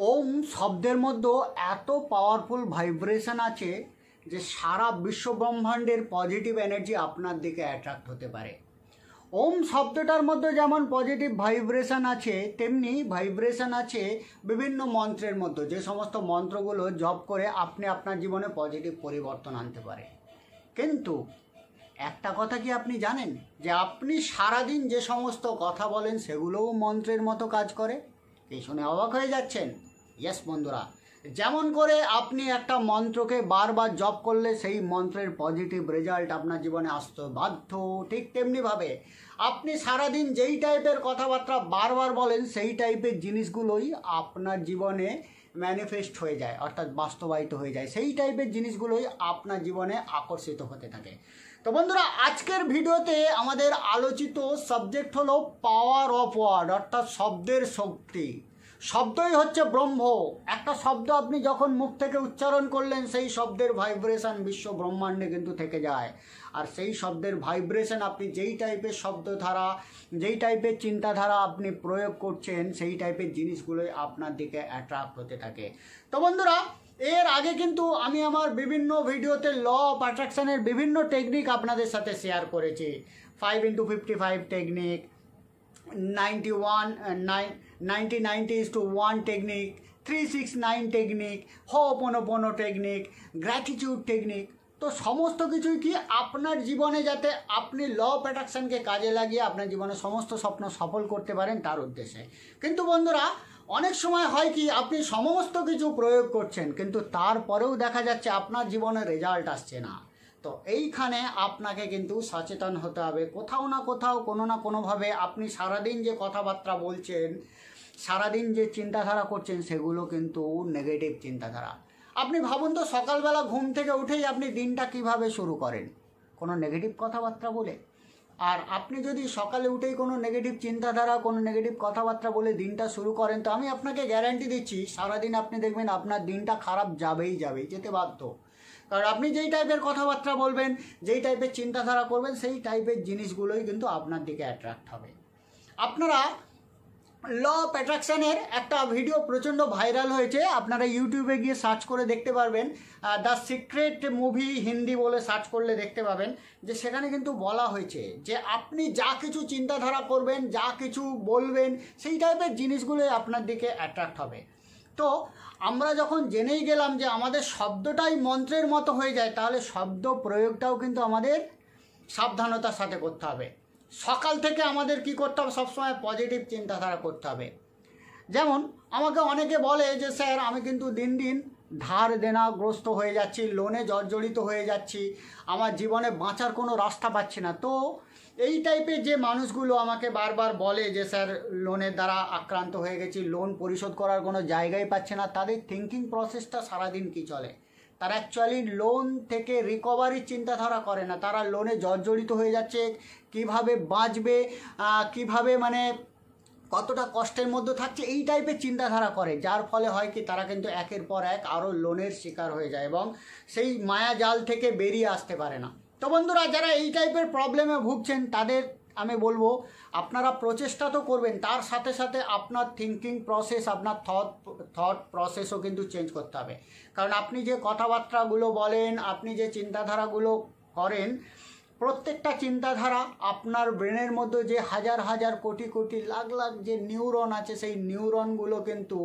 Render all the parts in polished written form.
ওম শব্দের মধ্যে এত পাওয়ারফুল ভাইব্রেশন আছে যে সারা বিশ্ব ব্রহ্মাণ্ডের পজিটিভ এনার্জি আপনার দিকে অ্যাট্রাক্ট হতে পারে। ওম শব্দটার মধ্যে যেমন পজিটিভ ভাইব্রেশন আছে, তেমনি ভাইব্রেশন আছে বিভিন্ন মন্ত্রের মধ্যে, যে সমস্ত মন্ত্রগুলো জপ করে আপনি আপনার জীবনে পজিটিভ পরিবর্তন আনতে পারে। কিন্তু একটা কথা কি আপনি জানেন যে আপনি সারাদিন যে সমস্ত কথা বলেন সেগুলোও মন্ত্রের মতো কাজ করে? এই শুনে অবাক হয়ে যাচ্ছেন? ইয়েস বন্ধুরা, যেমন করে আপনি একটা মন্ত্রকে বারবার জপ করলে সেই মন্ত্রের পজিটিভ রেজাল্ট আপনার জীবনে আসতে বাধ্য, ঠিক তেমনিভাবে আপনি সারাদিন যেই টাইপের কথাবার্তা বারবার বলেন সেই টাইপের জিনিসগুলোই আপনার জীবনে ম্যানিফেস্ট হয়ে যায়, অর্থাৎ বাস্তবায়িত হয়ে যায়। সেই টাইপের জিনিসগুলোই আপনার জীবনে আকর্ষিত হতে থাকে। তো বন্ধুরা, আজকের ভিডিওতে আমাদের আলোচিত সাবজেক্ট হলো পাওয়ার অফ ওয়ার্ড, অর্থাৎ শব্দের শক্তি। শব্দই হচ্ছে ব্রহ্ম। একটা শব্দ আপনি যখন মুখ থেকে উচ্চারণ করলেন সেই শব্দের ভাইব্রেশন বিশ্ব ব্রহ্মাণ্ডে কিন্তু থেকে যায়। আর সেই শব্দের ভাইব্রেশন আপনি যেই টাইপের শব্দধারা, যেই টাইপের চিন্তাধারা আপনি প্রয়োগ করছেন সেই টাইপের জিনিসগুলোই আপনার দিকে অ্যাট্রাক্ট হতে থাকে। তো বন্ধুরা, এর আগে কিন্তু আমি আমার বিভিন্ন ভিডিওতে ল অফ অ্যাট্রাকশনের বিভিন্ন টেকনিক আপনাদের সাথে শেয়ার করেছি। 5x55 technique, 90-90:1 technique, 369 technique, ho'oponopono technique, gratitude technique. তো সমস্ত কিছুই কি আপনার জীবনে যাতে আপনি ল অফ অ্যাট্রাকশনকে কাজে লাগিয়ে আপনার জীবনে সমস্ত স্বপ্ন সফল করতে পারেন তার উদ্দেশ্যে। কিন্তু বন্ধুরা, অনেক সময় হয় কি আপনি সমস্ত কিছু প্রয়োগ করছেন কিন্তু তারপরেও দেখা যাচ্ছে আপনার জীবনে রেজাল্ট আসছে না। তো এইখানে আপনাকে কিন্তু সচেতন হতে হবে। কোথাও না কোথাও কোনো না কোনোভাবে আপনি সারাদিন যে কথাবার্তা বলছেন, সারাদিন যে চিন্তাধারা করছেন সেগুলো কিন্তু নেগেটিভ চিন্তাধারা। আপনি ভাবুন তো, সকালবেলা ঘুম থেকে উঠেই আপনি দিনটা কিভাবে শুরু করেন? কোনো নেগেটিভ কথাবার্তা বলে। আর আপনি যদি সকালে উঠেই কোনো নেগেটিভ চিন্তাধারা, কোনো নেগেটিভ কথাবার্তা বলে দিনটা শুরু করেন, তো আমি আপনাকে গ্যারান্টি দিচ্ছি সারাদিন আপনি দেখবেন আপনার দিনটা খারাপ যাবেই যেতে বাধ্য। কারণ আপনি যেই টাইপের কথাবার্তা বলবেন, যেই টাইপের চিন্তাধারা করবেন, সেই টাইপের জিনিসগুলোই কিন্তু আপনার দিকে অ্যাট্রাক্ট হবে। আপনারা ল অফ অ্যাট্রাকশনের একটা ভিডিও প্রচণ্ড ভাইরাল হয়েছে, আপনারা ইউটিউবে গিয়ে সার্চ করে দেখতে পারবেন। দ্য সিক্রেট মুভি হিন্দি বলে সার্চ করলে দেখতে পাবেন যে সেখানে কিন্তু বলা হয়েছে যে আপনি যা কিছু চিন্তাধারা করবেন, যা কিছু বলবেন, সেই টাইপের জিনিসগুলোই আপনার দিকে অ্যাট্রাক্ট হবে। তো আমরা যখন জেনেই গেলাম যে আমাদের শব্দটাই মন্ত্রের মতো হয়ে যায়, তাহলে শব্দ প্রয়োগটাও কিন্তু আমাদের সাবধানতার সাথে করতে হবে। সকাল থেকে আমাদের কি করতে হবে? সবসময় পজিটিভ চিন্তাধারা করতে হবে। যেমন আমাকে অনেকে বলে যে স্যার, আমি কিন্তু দিন দিন ধার দেনাগ্রস্ত হয়ে যাচ্ছি, লোনে জর্জরিত হয়ে যাচ্ছি, আমার জীবনে বাঁচার কোনো রাস্তা পাচ্ছি না। তো এই টাইপের যে মানুষগুলো আমাকে বারবার বলে যে স্যার লোনের দ্বারা আক্রান্ত হয়ে গেছি, লোন পরিশোধ করার কোনো জায়গায় পাচ্ছে না, তাদের থিঙ্কিং প্রসেসটা সারাদিন কি চলে? তারা অ্যাকচুয়ালি লোন থেকে রিকভারির চিন্তাধারা করে না, তারা লোনে জর্জরিত হয়ে যাচ্ছে, কিভাবে বাঁচবে, কিভাবে মানে কতটা কষ্টের মধ্যে থাকছে, এই টাইপের চিন্তাধারা করে। যার ফলে হয় কি তারা কিন্তু একের পর এক আরও লোনের শিকার হয়ে যায় এবং সেই মায়াজাল থেকে বেরিয়ে আসতে পারে না। তো বন্ধুরা, যারা এই টাইপের প্রবলেমে ভুগছেন তাদের আমি বলবো আপনারা প্রচেষ্টা তো করবেন, তার সাথে সাথে আপনার থিঙ্কিং প্রসেস, আপনার থট প্রসেসও কিন্তু চেঞ্জ করতে হবে। কারণ আপনি যে কথাবার্তাগুলো বলেন, আপনি যে চিন্তাধারাগুলো করেন, প্রত্যেকটা চিন্তাধারা আপনার ব্রেনের মধ্যে যে হাজার হাজার কোটি কোটি লাখ লাখ যে নিউরন আছে, সেই নিউরনগুলো কিন্তু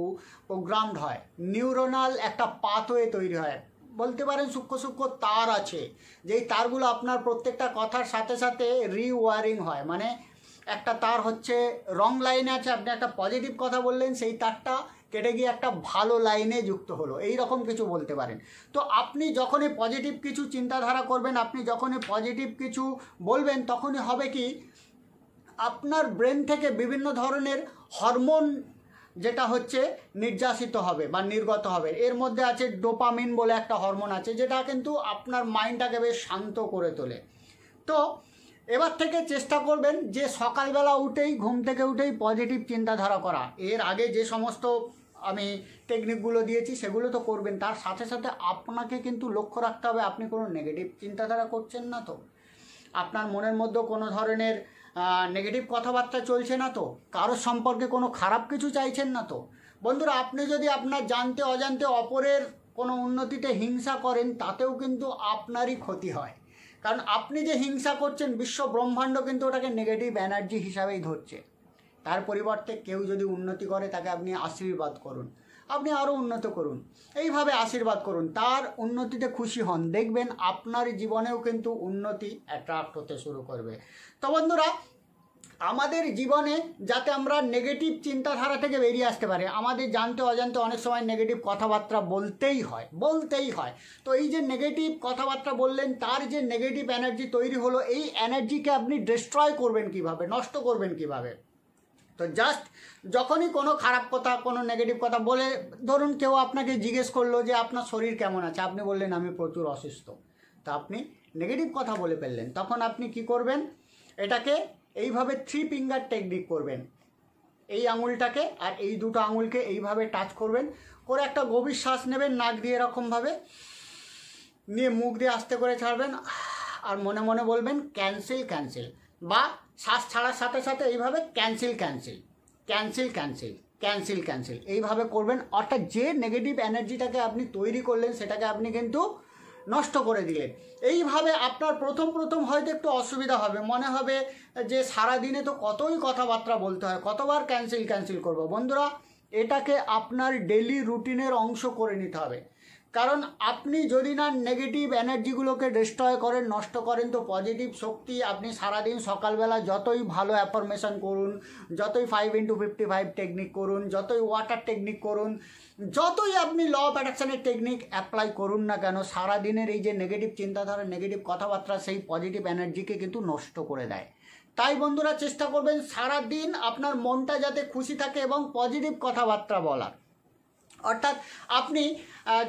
প্রোগ্রামড হয়। নিউরোনাল একটা পাথওয়ে তৈরি হয়, বলতে পারেন সূক্ষ্ম সূক্ষ্ম তার আছে, যেই তারগুলো আপনার প্রত্যেকটা কথার সাথে সাথে রিওয়ারিং হয়। মানে একটা তার হচ্ছে রং লাইনে আছে, আপনি একটা পজিটিভ কথা বললেন, সেই তারটা কেটে গিয়ে একটা ভালো লাইনে যুক্ত হলো, এই রকম কিছু বলতে পারেন। তো আপনি যখনই পজিটিভ কিছু চিন্তাধারা করবেন, আপনি যখনই পজিটিভ কিছু বলবেন, তখনই হবে কি আপনার ব্রেন থেকে বিভিন্ন ধরনের হরমোন যেটা হচ্ছে নির্যাসিত হবে বা নির্গত হবে। এর মধ্যে আছে ডোপামিন বলে একটা হরমোন আছে, যেটা কিন্তু আপনার মাইন্ডটাকে বেশ শান্ত করে তোলে। তো এবার থেকে চেষ্টা করবেন যে সকালবেলা উঠেই, ঘুম থেকে উঠেই পজিটিভ চিন্তাধারা করা। এর আগে যে সমস্ত আমি টেকনিকগুলো দিয়েছি সেগুলো তো করবেন, তার সাথে সাথে আপনাকে কিন্তু লক্ষ্য রাখতে হবে আপনি কোনো নেগেটিভ চিন্তাধারা করছেন না তো, আপনার মনের মধ্যে কোনো ধরনের নেগেটিভ কথাবার্তা চলছে না তো, কারোর সম্পর্কে কোনো খারাপ কিছু চাইছেন না তো। বন্ধুরা, আপনি যদি আপনার জানতে অজান্তে অপরের কোনো উন্নতিতে হিংসা করেন, তাতেও কিন্তু আপনারই ক্ষতি হয়। কারণ আপনি যে হিংসা করছেন, বিশ্ব ব্রহ্মাণ্ড কিন্তু ওটাকে নেগেটিভ এনার্জি হিসাবেই ধরছে। তার পরিবর্তে কেউ যদি উন্নতি করে, তাকে আপনি আশীর্বাদ করুন, আপনি আরও উন্নত করুন, এইভাবে আশীর্বাদ করুন, তার উন্নতিতে খুশি হন, দেখবেন আপনার জীবনেও কিন্তু উন্নতি অ্যাট্রাক্ট হতে শুরু করবে। তো বন্ধুরা, আমাদের জীবনে যাতে আমরা নেগেটিভ চিন্তাধারা থেকে বেরিয়ে আসতে পারি, আমাদের জানতে অজান্তে অনেক সময় নেগেটিভ কথাবার্তা বলতেই হয়। তো এই যে নেগেটিভ কথাবার্তা বললেন, তার যে নেগেটিভ এনার্জি তৈরি হলো, এই এনার্জিকে আপনি ডিস্ট্রয় করবেন কিভাবে, নষ্ট করবেন কিভাবে? তো জাস্ট যখনই কোনো খারাপ কথা, কোনো নেগেটিভ কথা বলে, ধরুন কেউ আপনাকে জিজ্ঞেস করলো যে আপনার শরীর কেমন আছে, আপনি বললেন আমি প্রচুর অসুস্থ, তো আপনি নেগেটিভ কথা বলে ফেললেন। তখন আপনি কি করবেন? এটাকে এইভাবে 3 ফিঙ্গার টেকনিক করবেন। এই আঙুলটাকে আর এই দুটো আঙুলকে এইভাবে টাচ করবেন, করে একটা গভীর শ্বাস নেবেন নাক দিয়ে এরকমভাবে, নিয়ে মুখ দিয়ে আস্তে করে ছাড়বেন, আর মনে মনে বলবেন ক্যান্সেল ক্যান্সেল, বা শ্বাস ছাড়ার সাথে সাথে এইভাবে cancel cancel cancel cancel cancel cancel এইভাবে করবেন। অর্থাৎ যে নেগেটিভ এনার্জিটাকে আপনি তৈরি করলেন, সেটাকে আপনি কিন্তু নষ্ট করে দিলেন। এইভাবে আপনার প্রথম হয়তো একটু অসুবিধা হবে, মনে হবে যে সারাদিনে তো কতই কথাবার্তা বলতে হয়, কতবার ক্যান্সেল করব। বন্ধুরা, এটাকে আপনার ডেলি রুটিনের অংশ করে নিতে হবে। কারণ আপনি যদি না নেগেটিভ এনার্জিগুলোকে ডিস্ট্রয় করেন, নষ্ট করেন, তো পজিটিভ শক্তি আপনি সারাদিন সকালবেলা যতই ভালো অ্যাফার্মেশন করুন, যতই 5x55 টেকনিক করুন, যতই ওয়াটার টেকনিক করুন, যতই আপনি ল অফ অ্যাট্রাকশনের টেকনিক অ্যাপ্লাই করুন না কেন, সারাদিনের এই যে নেগেটিভ চিন্তাধারা, নেগেটিভ কথাবার্তা, সেই পজিটিভ এনার্জিকে কিন্তু নষ্ট করে দেয়। তাই বন্ধুরা, চেষ্টা করবেন সারাদিন আপনার মনটা যাতে খুশি থাকে এবং পজিটিভ কথাবার্তা বলার। অর্থাৎ আপনি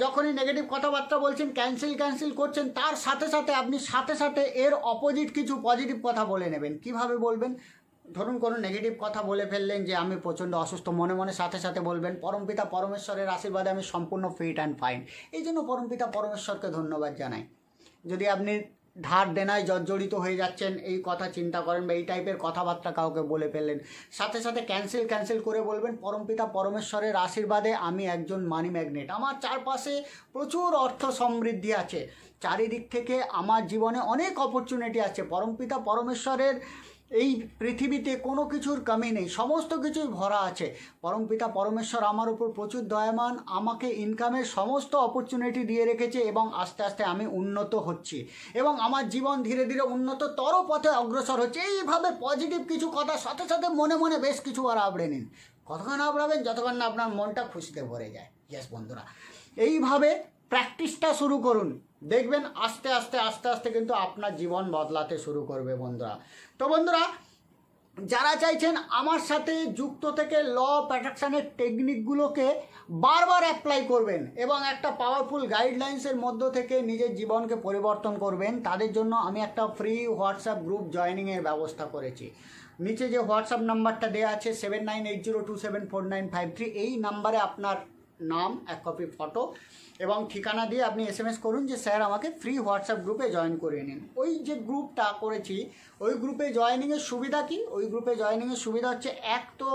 যখনই নেগেটিভ কথাবার্তা বলছেন, ক্যান্সেল করছেন, তার সাথে সাথে আপনি সাথে এর অপোজিট কিছু পজিটিভ কথা বলে নেবেন। কিভাবে বলবেন? ধরুন কোনো নেগেটিভ কথা বলে ফেললেন যে আমি প্রচণ্ড অসুস্থ, মনে মনে সাথে বলবেন পরমপিতা পরমেশ্বরের আশীর্বাদে আমি সম্পূর্ণ ফিট অ্যান্ড ফাইন। এই জন্য পরমপিতা পরমেশ্বরকে ধন্যবাদ জানাই। যদি আপনি ধার দেনায় জর্জরিত হয়ে যাচ্ছেন, এই কথা চিন্তা করেন বা এই টাইপের কথাবার্তা কাউকে বলে ফেললেন, সাথে ক্যান্সেল করে বলবেন পরমপিতা পরমেশ্বরের আশীর্বাদে আমি একজন মানি ম্যাগনেট, আমার চারপাশে প্রচুর অর্থ সমৃদ্ধি আছে, চারিদিক থেকে আমার জীবনে অনেক অপরচুনিটি আছে, পরমপিতা পরমেশ্বরের এই পৃথিবীতে কোনো কিছুর কমি নেই, সমস্ত কিছুই ভরা আছে, পরমপিতা পরমেশ্বর আমার উপর প্রচুর দয়ামান, আমাকে ইনকামের সমস্ত অপরচুনিটি দিয়ে রেখেছে এবং আস্তে আস্তে আমি উন্নত হচ্ছি এবং আমার জীবন ধীরে ধীরে উন্নততর পথে অগ্রসর হচ্ছে। এইভাবে পজিটিভ কিছু কথা সাথে মনে বেশ কিছু আর আবড়ে নিন। কতক্ষণ আবড়াবেন? যতক্ষণ না আপনার মনটা খুশিতে ভরে যায়। ইয়েস বন্ধুরা, এইভাবে প্র্যাকটিসটা শুরু করুন, দেখবেন আস্তে আস্তে কিন্তু আপনার জীবন বদলাতে শুরু করবে বন্ধুরা। তো বন্ধুরা, যারা চাইছেন আমার সাথে যুক্ত থেকে ল অফ অ্যাট্রাকশনের টেকনিকগুলোকে বারবার অ্যাপ্লাই করবেন এবং একটা পাওয়ারফুল গাইডলাইন্সের মধ্য থেকে নিজের জীবনকে পরিবর্তন করবেন, তাদের জন্য আমি একটা ফ্রি হোয়াটসঅ্যাপ গ্রুপ জয়েনিংয়ের ব্যবস্থা করেছি। নিচে যে হোয়াটসঅ্যাপ নাম্বারটা দেওয়া আছে 7980274953, এই নাম্বারে আপনার নাম, এক কপি ফটো এবং ঠিকানা দিয়ে আপনি SMS করুন যে স্যার আমাকে ফ্রি হোয়াটসঅ্যাপ গ্রুপে জয়েন করিয়ে নিন। ওই যে গ্রুপটা করেছি, ওই গ্রুপে জয়েনিংয়ের সুবিধা কি? ওই গ্রুপে জয়েনিংয়ের সুবিধা হচ্ছে, এক তো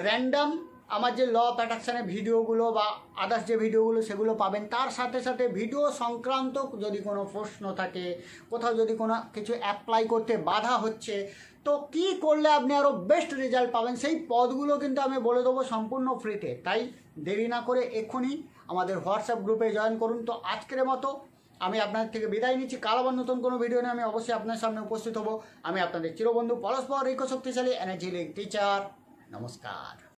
র্যান্ডাম আমার যে ল অফ অ্যাট্রাকশনের ভিডিওগুলো বা আদার্স যে ভিডিওগুলো সেগুলো পাবেন, তার সাথে ভিডিও সংক্রান্ত যদি কোনো প্রশ্ন থাকে, কোথাও যদি কোনো কিছু অ্যাপ্লাই করতে বাধা হচ্ছে, তো কি করলে আপনি আরও বেস্ট রেজাল্ট পাবেন, সেই পদগুলো কিন্তু আমি বলে দেবো সম্পূর্ণ ফ্রিতে। তাই দেরি না করে এক্ষুনি আমাদের হোয়াটসঅ্যাপ গ্রুপে জয়েন করুন। তো আজকের মতো আমি আপনাদের থেকে বিদায় নিচ্ছি। কাল আবার নতুন কোনো ভিডিও নিয়ে আমি অবশ্যই আপনার সামনে উপস্থিত হব। আমি আপনাদের চিরবন্ধু পরস্পর ঐক্য শক্তিশালী এনার্জি লিঙ্ক টিচার। নমস্কার।